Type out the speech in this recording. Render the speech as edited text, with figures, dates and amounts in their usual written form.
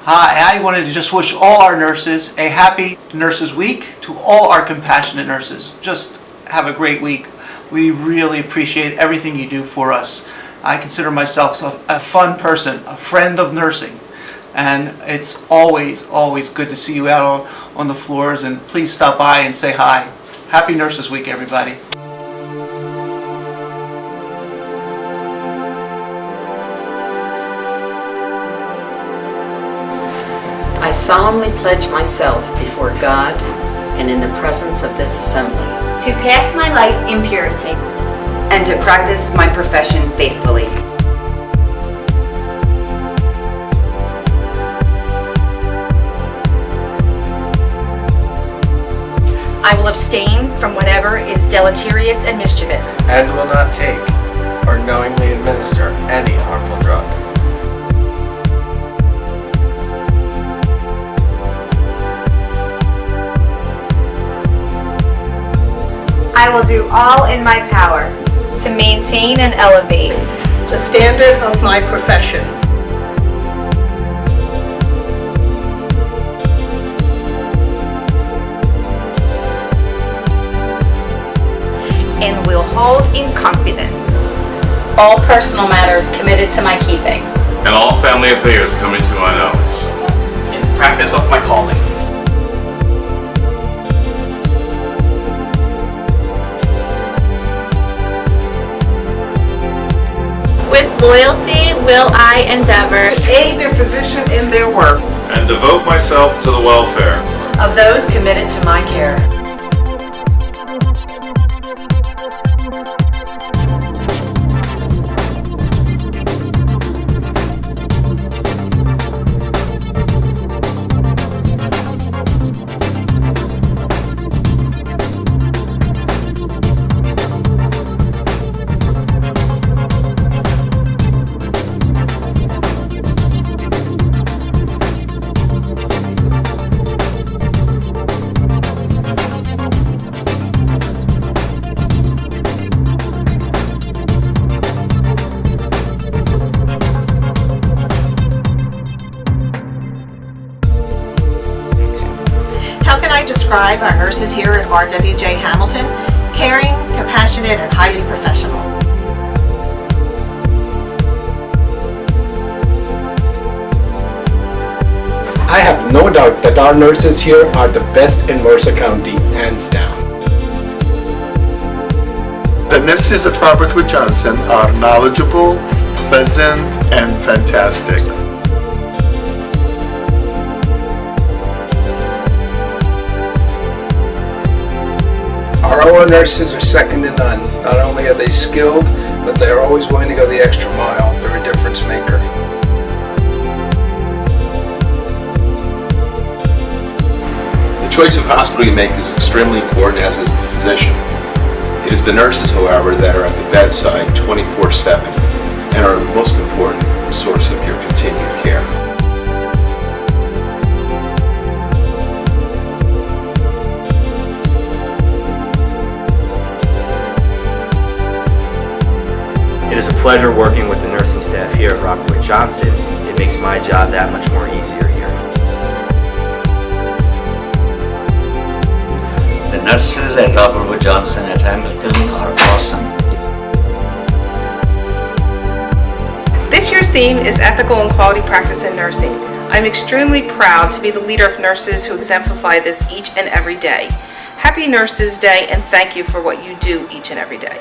Hi, I wanted to just wish all our nurses a happy Nurses Week. To all our compassionate nurses, just have a great week. We really appreciate everything you do for us. I consider myself a fun person, a friend of nursing, and it's always good to see you out on the floors, and please stop by and say hi. Happy Nurses Week, everybody. I solemnly pledge myself before God and in the presence of this assembly to pass my life in purity and to practice my profession faithfully. I will abstain from whatever is deleterious and mischievous, and will not take or knowingly administer any harmful drug. I will do all in my power to maintain and elevate the standard of my profession. And will hold in confidence all personal matters committed to my keeping, and all family affairs coming to my knowledge, in practice of my calling. With loyalty will I endeavor to aid their physician in their work and devote myself to the welfare of those committed to my care. How can I describe our nurses here at RWJ Hamilton? Caring, compassionate, and highly professional. I have no doubt that our nurses here are the best in Mercer County, hands down. The nurses at Robert Wood Johnson are knowledgeable, pleasant, and fantastic. Our OR nurses are second to none. Not only are they skilled, but they're always willing to go the extra mile. They're a difference maker. The choice of hospital you make is extremely important, as is the physician. It is the nurses, however, that are at the bedside 24/7 and are the most important source of your continued care. It is a pleasure working with the nursing staff here at Robert Wood Johnson. It makes my job that much more easier here. The nurses at Robert Wood Johnson at Hamilton are awesome. This year's theme is ethical and quality practice in nursing. I'm extremely proud to be the leader of nurses who exemplify this each and every day. Happy Nurses Day, and thank you for what you do each and every day.